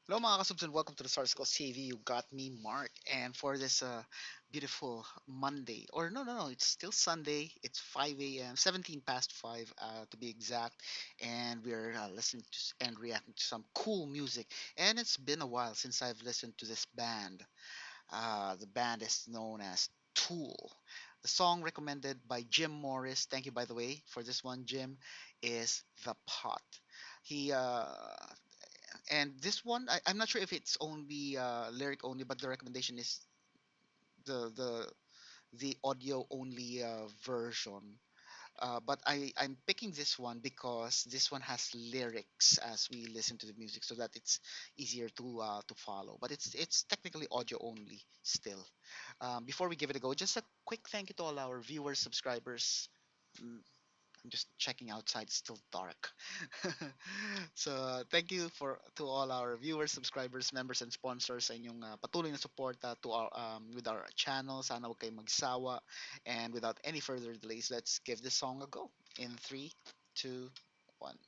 Hello mga kasubs and welcome to the Sarsicles TV. You got me, Mark. And for this beautiful Monday, or no, it's still Sunday. It's 5 a.m., 17 past 5 to be exact. And we're listening to and reacting to some cool music. And it's been a while since I've listened to this band. The band is known as Tool. The song recommended by Jim Morris, thank you by the way for this one, Jim, is The Pot. He and this one I'm not sure if it's only lyric only, but the recommendation is the the audio only version. But I'm picking this one because this one has lyrics as we listen to the music, so that it's easier to follow. But it's technically audio only still. Before we give it a go, just a quick thank you to all our viewers, subscribers. mm, I'm just checking outside. It's still dark. So thank you for to all our viewers, subscribers, members, and sponsors sa inyong patuloy na suporta to our with our channel. Sana huwag kayong magsawa. And without any further delays, let's give this song a go. In three, two, one.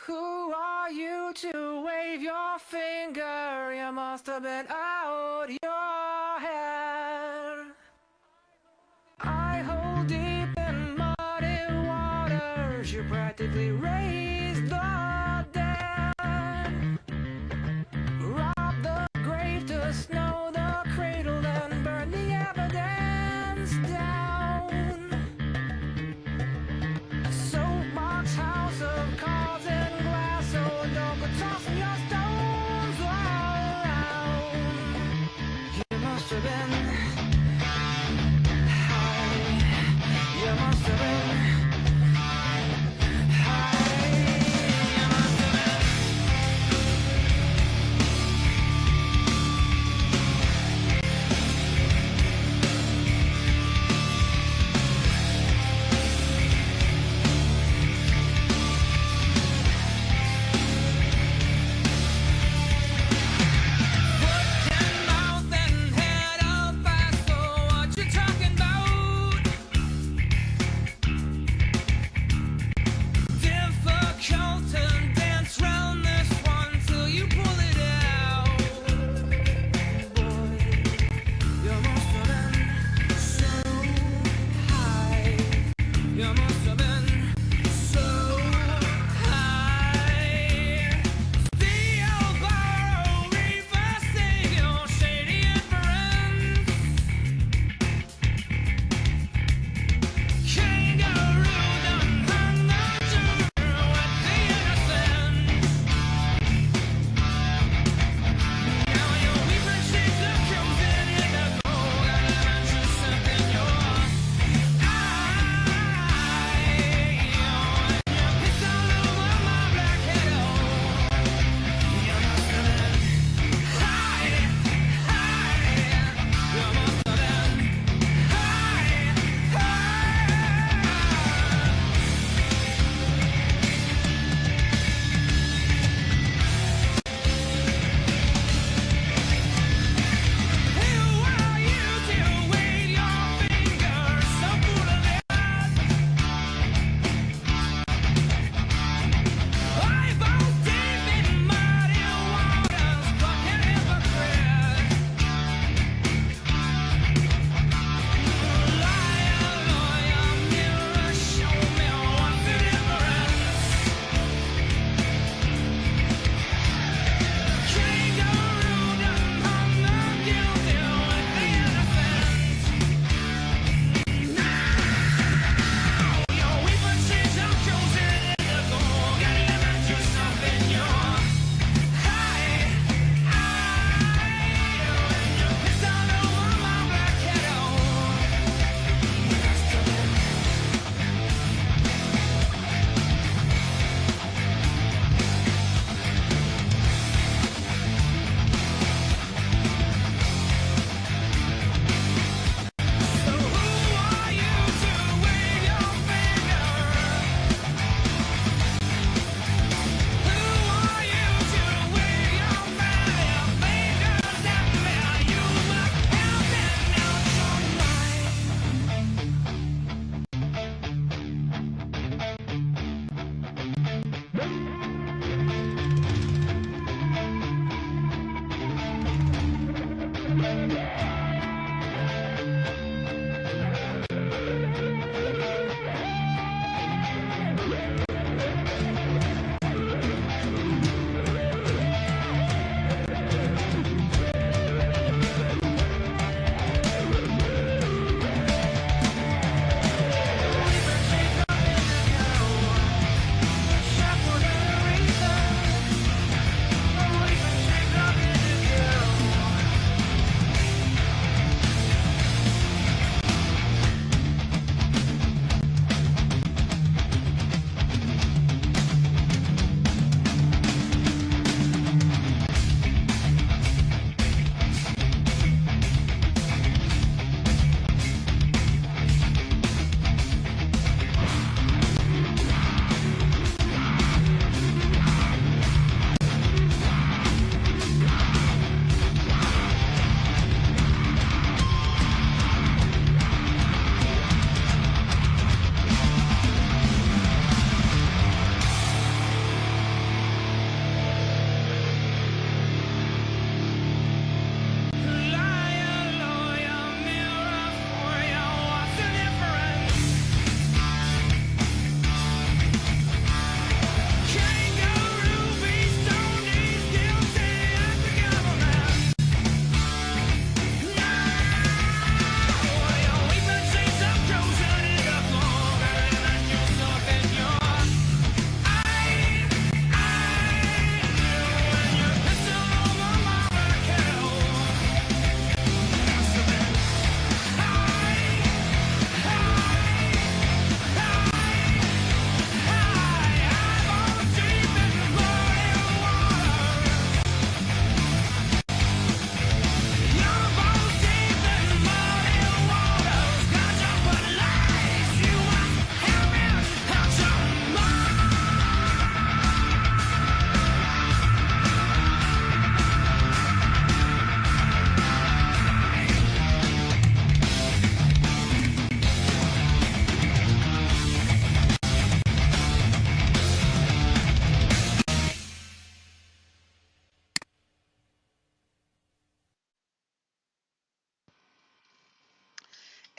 Who are you to wave your finger? You must have been out your head. I hold deep in muddy waters. You practically raised the dead. Rob the grave to snow the cradle and burn the evidence down. Soapbox house of cards and glass, so don't go tossing your stones around. You must have been high. You must have been high.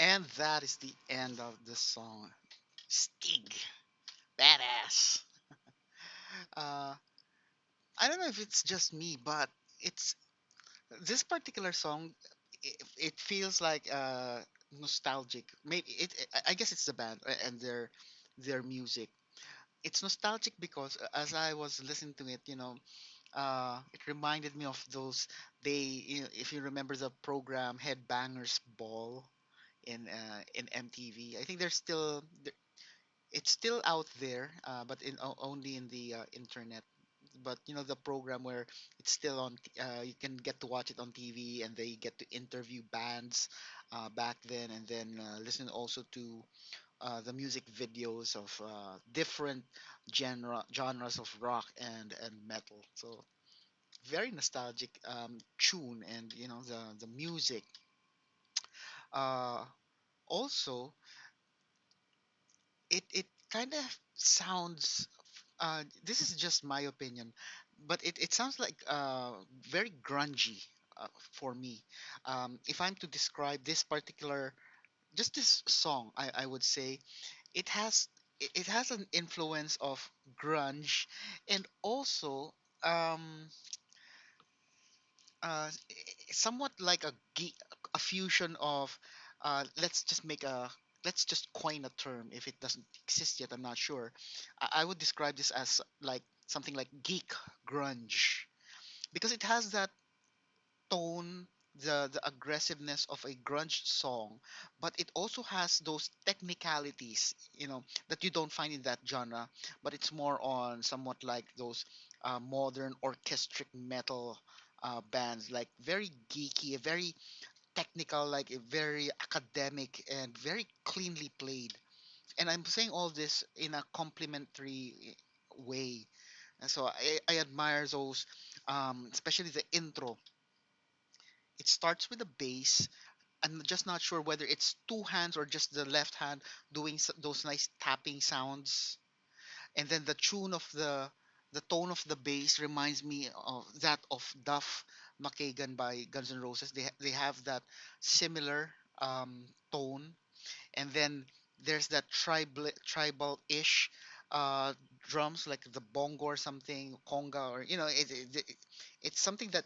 And that is the end of the song. Stig, badass. Uh, I don't know if it's just me, but it's this particular song. It feels like nostalgic. Maybe I guess it's the band and their music. It's nostalgic because as I was listening to it, it reminded me of those if you remember the program Headbangers Ball in MTV. I think it's still out there, but only in the internet. But the program where it's still on, you can get to watch it on TV, and they get to interview bands back then, and then listen also to the music videos of different genres of rock and metal. So very nostalgic tune, and the music. Uh, Also, it kind of sounds. This is just my opinion, but it sounds like very grungy for me. If I'm to describe this particular, just this song, I would say it has it has an influence of grunge, and also um, somewhat like a fusion of let's just coin a term if it doesn't exist yet. I'm not sure. I would describe this as like something like geek grunge because it has that tone, the aggressiveness of a grunge song, but it also has those technicalities, that you don't find in that genre. But it's more on somewhat like those modern orchestric metal bands, like very geeky, very technical, like a very academic and very cleanly played. And I'm saying all this in a complimentary way. And so I admire those, especially the intro. It starts with a bass. I'm just not sure whether it's two hands or just the left hand doing those nice tapping sounds. And then the tone of the bass reminds me of that of Duff McKagan by Guns N' Roses. They have that similar tone. And then there's that tribal-ish uh, drums, like the bongo or something, conga, or it's something that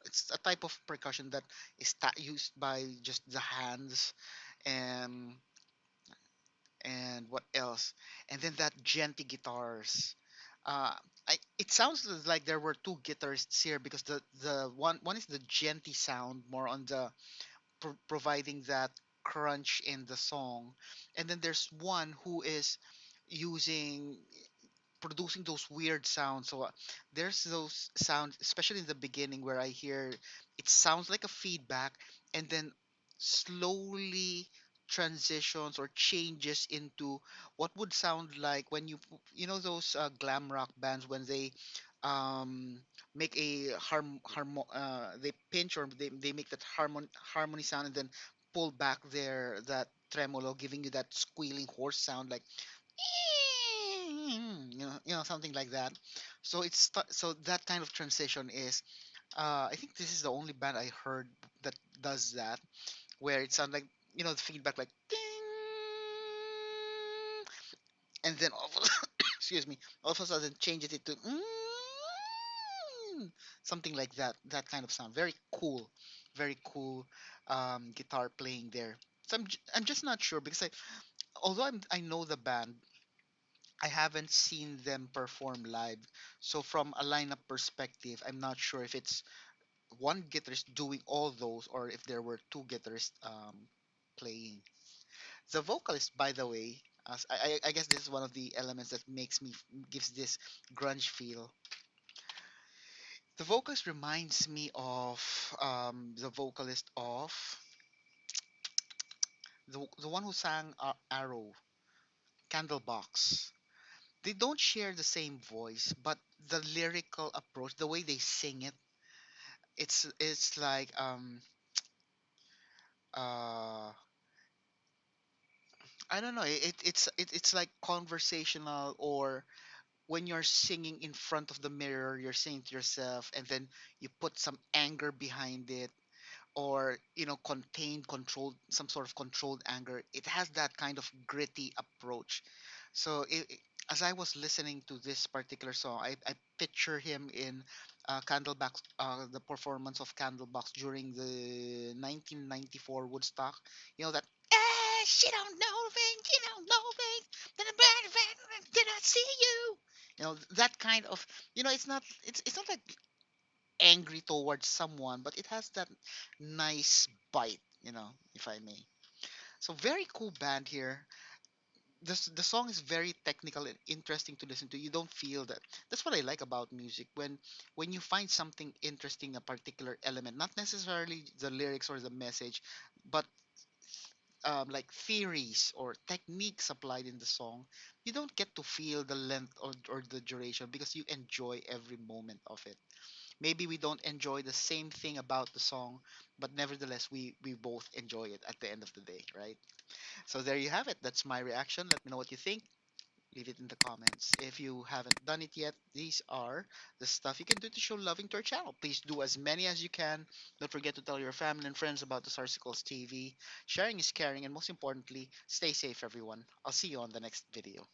it's a type of percussion that is used by just the hands. And and what else? And then that genty guitars. uh it sounds like there were two guitarists here, because the one is the genty sound, more on the providing that crunch in the song. And then there's one who is using producing those weird sounds. So there's those sounds, especially in the beginning, where I hear it sounds like a feedback, and then slowly transitions or changes into what would sound like when those glam rock bands, when they um, make a they pinch, or they make that harmony sound, and then pull back that tremolo, giving you that squealing horse sound, like something like that. So so that kind of transition is, I think this is the only band I heard that does that, where it sounds like, the feedback, like ding, and then excuse me, all of a sudden changes it to something like that kind of sound. Very cool, very cool guitar playing there. So I'm just not sure, because although I know the band, I haven't seen them perform live. So from a lineup perspective, I'm not sure if it's one guitarist doing all those, or if there were two guitarists playing. The vocalist, by the way, I guess this is one of the elements that gives this grunge feel. The vocalist reminds me of the vocalist of the one who sang Arrow, Candlebox. They don't share the same voice, but the lyrical approach, the way they sing it, it's like uh I don't know. It's like conversational, or when you're singing in front of the mirror, you're saying to yourself, and then you put some anger behind it, or contained, controlled, some sort of controlled anger. It has that kind of gritty approach. So as I was listening to this particular song, I picture him in Candlebox, the performance of Candlebox during the 1994 Woodstock. That, she don't know things, she don't know things, did I see you? That kind of, it's not like angry towards someone, but it has that nice bite, if I may. So very cool band here. The song is very technical and interesting to listen to. You don't feel that. That's what I like about music. When you find something interesting, a particular element, not necessarily the lyrics or the message, but like theories or techniques applied in the song, you don't get to feel the length or the duration because you enjoy every moment of it. Maybe we don't enjoy the same thing about the song, but nevertheless, we both enjoy it at the end of the day, right? So there you have it. That's my reaction. Let me know what you think. Leave it in the comments. If you haven't done it yet, these are the stuff you can do to show loving to our channel. Please do as many as you can. Don't forget to tell your family and friends about the Sarsicles TV. Sharing is caring, and most importantly, stay safe, everyone. I'll see you on the next video.